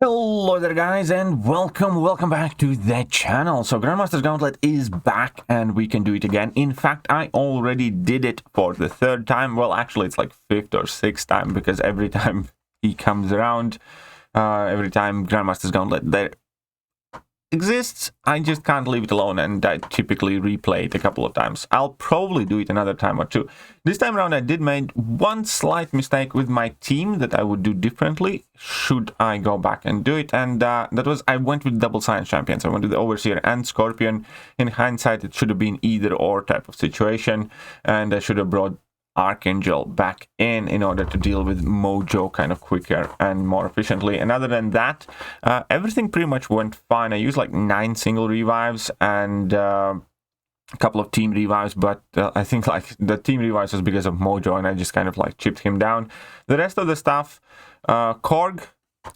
Hello there guys and welcome back to the channel. So Grandmaster's Gauntlet is back and we can do it again. In fact, I already did it for the third time. Well, actually it's like fifth or sixth time, because every time he comes around, every time Grandmaster's Gauntlet there exists, I just can't leave it alone, and I typically replay it a couple of times. I'll probably do it another time or two. This time around I did make one slight mistake with my team that I would do differently should I go back and do it, and that was I went with double science champions. I went with the Overseer and Scorpion. In hindsight, it should have been either or type of situation, and I should have brought Archangel back in order to deal with Mojo kind of quicker and more efficiently. And other than that, everything pretty much went fine. I used like 9 single revives and a couple of team revives, but I think like the team revives was because of Mojo, and I just kind of like chipped him down. The rest of the stuff, Korg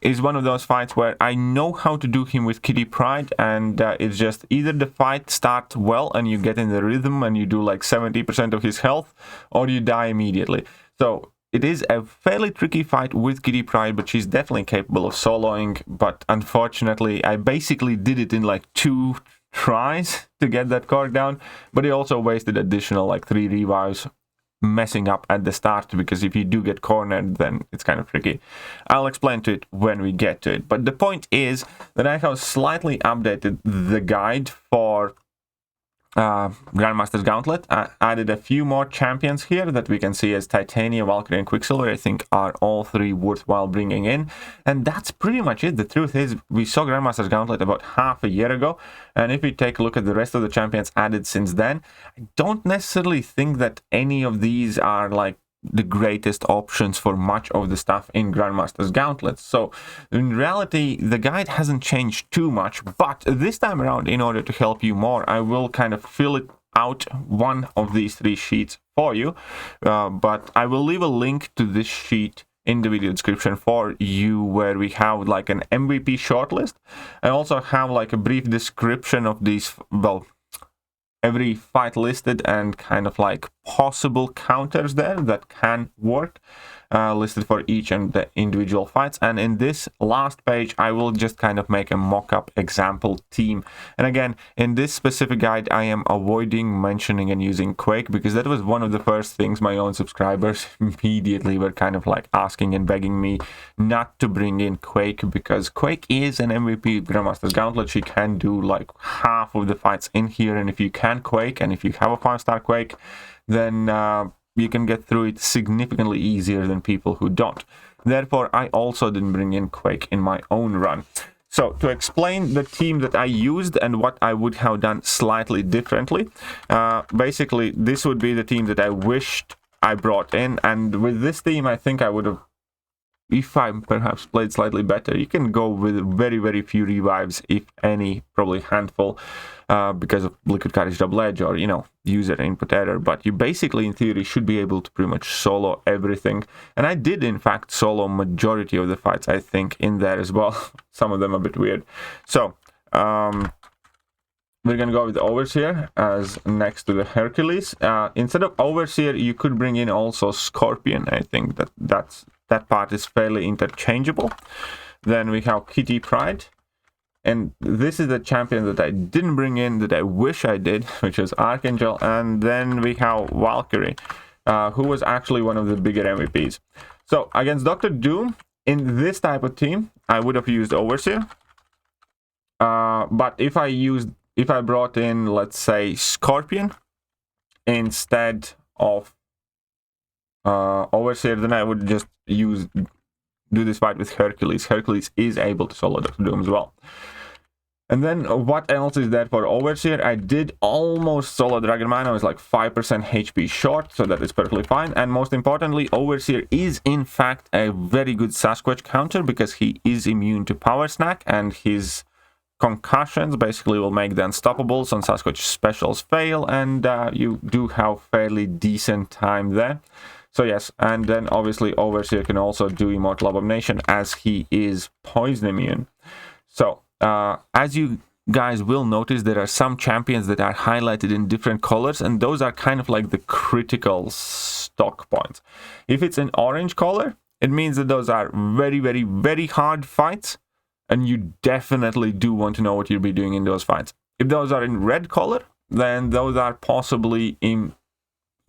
is one of those fights where I know how to do him with Kitty Pryde, and it's just either the fight starts well and you get in the rhythm and you do like 70% of his health, or you die immediately. So it is a fairly tricky fight with Kitty Pryde, but she's definitely capable of soloing. But unfortunately, I basically did it in like 2 tries to get that Korg down, but he also wasted additional like 3 revives messing up at the start, because if you do get cornered, then it's kind of tricky. I'll explain to it when we get to it, but the point is that I have slightly updated the guide for Grandmaster's Gauntlet. I added a few more champions here that we can see as Titania, Valkyrie and Quicksilver. I think are all 3 worthwhile bringing in, and that's pretty much it. The truth is, we saw Grandmaster's Gauntlet about half a year ago, and if we take a look at the rest of the champions added since then, I don't necessarily think that any of these are like the greatest options for much of the stuff in Grandmaster's Gauntlet. So in reality, the guide hasn't changed too much, but this time around, in order to help you more, I will kind of fill it out one of these 3 sheets for you, but I will leave a link to this sheet in the video description for you, where we have like an MVP shortlist. I also have like a brief description of these, well, every fight listed, and kind of like possible counters there that can work, listed for each and the individual fights. And in this last page, I will just kind of make a mock-up example team. And again, in this specific guide, I am avoiding mentioning and using Quake, because that was one of the first things my own subscribers immediately were kind of like asking and begging me not to bring in Quake, because Quake is an MVP Grandmaster's Gauntlet. She can do like half of the fights in here, and if you can Quake, and if you have a 5-star Quake, then you can get through it significantly easier than people who don't. Therefore, I also didn't bring in Quake in my own run. So to explain the team that I used and what I would have done slightly differently, basically this would be the team that I wished I brought in, and with this team I think I would have, if I perhaps played slightly better, you can go with very few revives, if any, probably handful, because of Liquid Courage Double Edge, or, you know, user input error. But you basically, in theory, should be able to pretty much solo everything. And I did, in fact, solo majority of the fights, I think, in there as well. Some of them a bit weird. So, we're going to go with Overseer as next to the Hercules. Instead of Overseer, you could bring in also Scorpion. I think that part is fairly interchangeable. Then we have Kitty Pryde. And this is the champion that I didn't bring in, that I wish I did, which is Archangel. And then we have Valkyrie, who was actually one of the bigger MVPs. So against Dr. Doom, in this type of team, I would have used Overseer. But if I brought in, let's say, Scorpion instead of Overseer, then I would just do this fight with Hercules. Hercules is able to solo Dr. Doom as well. And then what else is there for Overseer? I did almost solo Dragonman. I was like 5% HP short, so that is perfectly fine. And most importantly, Overseer is in fact a very good Sasquatch counter, because he is immune to Power Snack, and his concussions basically will make the Unstoppables on Sasquatch specials fail, and you do have fairly decent time there. So yes, and then obviously Overseer can also do Immortal Abomination, as he is poison immune. So as you guys will notice, there are some champions that are highlighted in different colors, and those are kind of like the critical stock points. If it's an orange color, it means that those are very hard fights, and you definitely do want to know what you'll be doing in those fights. If those are in red color, then those are possibly in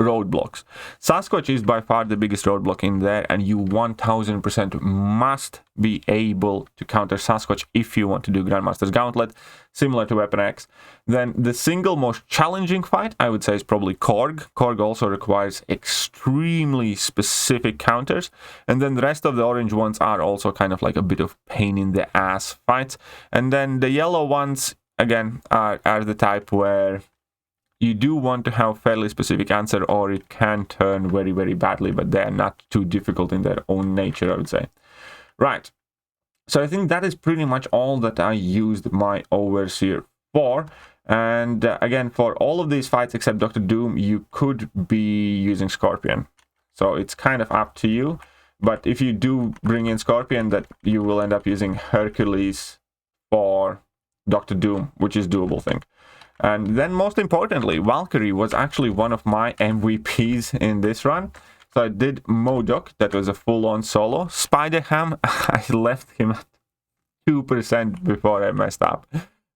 roadblocks. Sasquatch is by far the biggest roadblock in there, and you 1000% must be able to counter Sasquatch if you want to do Grandmaster's Gauntlet, similar to Weapon X. Then the single most challenging fight, I would say, is probably Korg. Korg also requires extremely specific counters, and then the rest of the orange ones are also kind of like a bit of pain in the ass fights. And then the yellow ones, again, are the type where you do want to have fairly specific answer, or it can turn very, very badly, but they're not too difficult in their own nature, I would say. Right. So I think that is pretty much all that I used my Overseer for. And again, for all of these fights except Dr. Doom, you could be using Scorpion. So it's kind of up to you. But if you do bring in Scorpion, that you will end up using Hercules for Dr. Doom, which is doable thing. And then most importantly, Valkyrie was actually one of my MVPs in this run. So I did MODOK, that was a full-on solo. Spider-Ham, I left him at 2% before I messed up.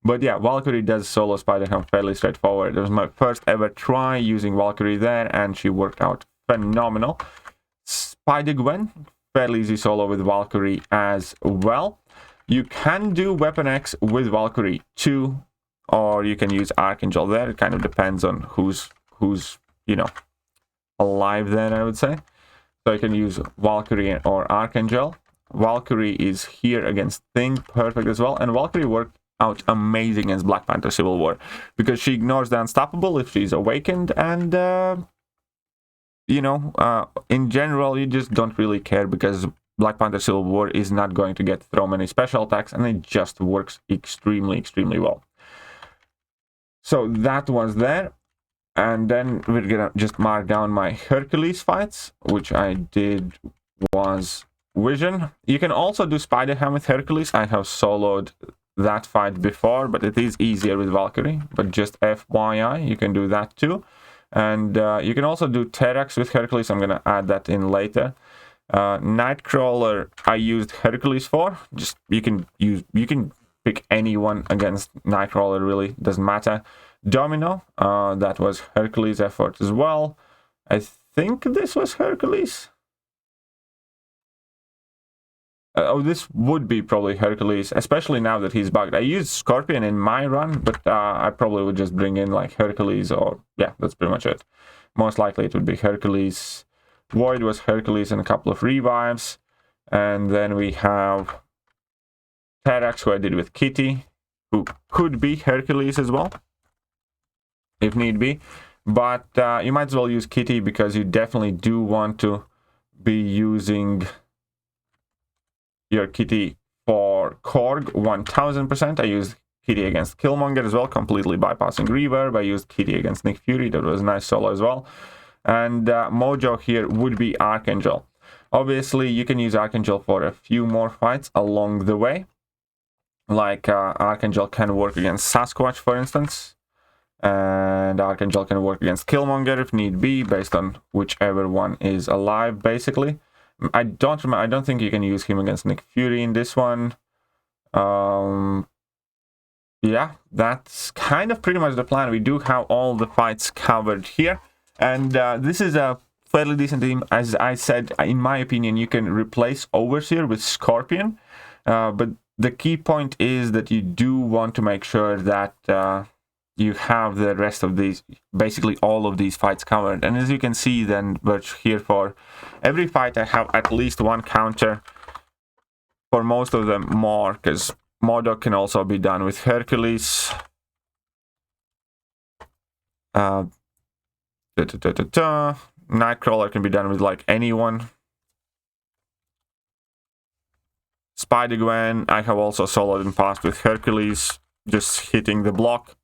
But yeah, Valkyrie does solo Spider-Ham fairly straightforward. It was my first ever try using Valkyrie there, and she worked out phenomenal. Spider-Gwen, fairly easy solo with Valkyrie as well. You can do Weapon X with Valkyrie too, or you can use Archangel there. It kind of depends on who's you know, alive there, I would say. So you can use Valkyrie or Archangel. Valkyrie is here against Thing, perfect as well. And Valkyrie worked out amazing against Black Panther Civil War, because she ignores the Unstoppable if she's awakened, and you know, in general, you just don't really care, because Black Panther Civil War is not going to get thrown many special attacks, and it just works extremely, extremely well. So that was there. And then we're gonna just mark down my Hercules fights, which I did was Vision. You can also do Spider-Ham with Hercules. I have soloed that fight before, but it is easier with Valkyrie. But just FYI, you can do that too. And you can also do Terax with Hercules. I'm gonna add that in later. Nightcrawler, I used Hercules for. Just you can pick anyone against Nightcrawler, really doesn't matter. Domino, that was Hercules effort as well. I think this was Hercules. Oh, this would be probably Hercules, especially now that he's bugged. I used Scorpion in my run, but I probably would just bring in like Hercules, or yeah, that's pretty much it. Most likely it would be Hercules. Void was Hercules and a couple of revives. And then we have Terax, who I did with Kitty, who could be Hercules as well, if need be. But you might as well use Kitty, because you definitely do want to be using your Kitty for Korg 1000%. I used Kitty against Killmonger as well, completely bypassing Reverb. I used Kitty against Nick Fury, that was a nice solo as well. And Mojo here would be Archangel. Obviously, you can use Archangel for a few more fights along the way. Like Archangel can work against Sasquatch, for instance. And Archangel can work against Killmonger if need be, based on whichever one is alive, basically. I don't think you can use him against Nick Fury in this one. Yeah, that's kind of pretty much the plan. We do have all the fights covered here. And this is a fairly decent team. As I said, in my opinion, you can replace Overseer with Scorpion. But the key point is that you do want to make sure that you have the rest of these, basically all of these fights covered. And as you can see, then we're here for every fight. I have at least one counter, for most of them more, because MODOK can also be done with Hercules. Nightcrawler can be done with like anyone. Spider-Gwen, I have also soloed in past with Hercules, just hitting the block.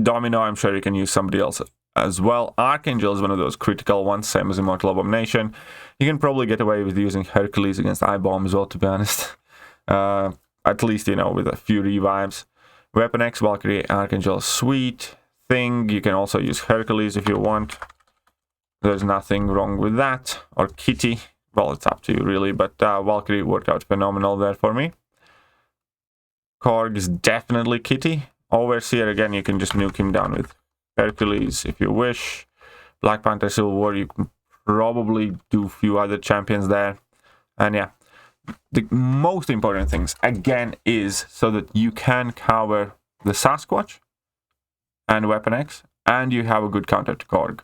Domino, I'm sure you can use somebody else as well. Archangel is one of those critical ones, same as Immortal Abomination. You can probably get away with using Hercules against I-Bomb as well, to be honest. At least, you know, with a few revives. Weapon X, Valkyrie, Archangel, sweet. Thing, you can also use Hercules if you want. There's nothing wrong with that. Or Kitty, well, it's up to you really, but Valkyrie worked out phenomenal there for me. Korg is definitely Kitty. Overseer, again, you can just nuke him down with Hercules if you wish. Black Panther Civil War, you can probably do a few other champions there. And yeah, the most important things, again, is so that you can cover the Sasquatch and Weapon X, and you have a good counter to Korg.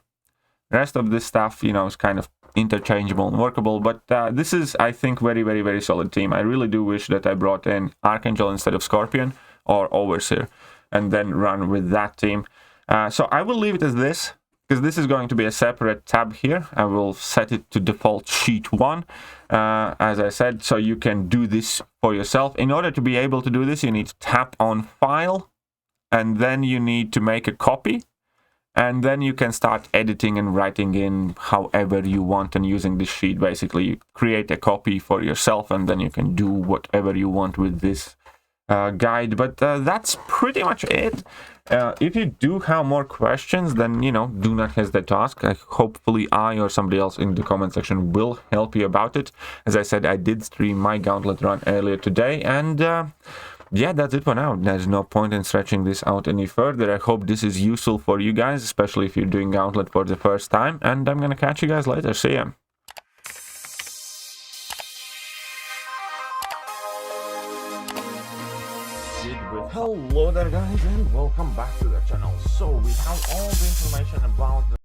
The rest of this stuff, you know, is kind of interchangeable and workable, but this is, I think, very solid team. I really do wish that I brought in Archangel instead of Scorpion or Overseer and then run with that team. So I will leave it as this, because this is going to be a separate tab here. I will set it to default sheet 1, as I said, so you can do this for yourself. In order to be able to do this, you need to tap on File, and then you need to make a copy. And then you can start editing and writing in however you want and using this sheet. Basically, you create a copy for yourself and then you can do whatever you want with this guide. But that's pretty much it. If you do have more questions, then, you know, do not hesitate to ask. Hopefully I or somebody else in the comment section will help you about it. As I said, I did stream my Gauntlet run earlier today, and yeah, that's it for now. There's no point in stretching this out any further. I hope this is useful for you guys, especially if you're doing Gauntlet for the first time. And I'm gonna catch you guys later. See ya. Hello there, guys, and welcome back to the channel. So we have all the information about the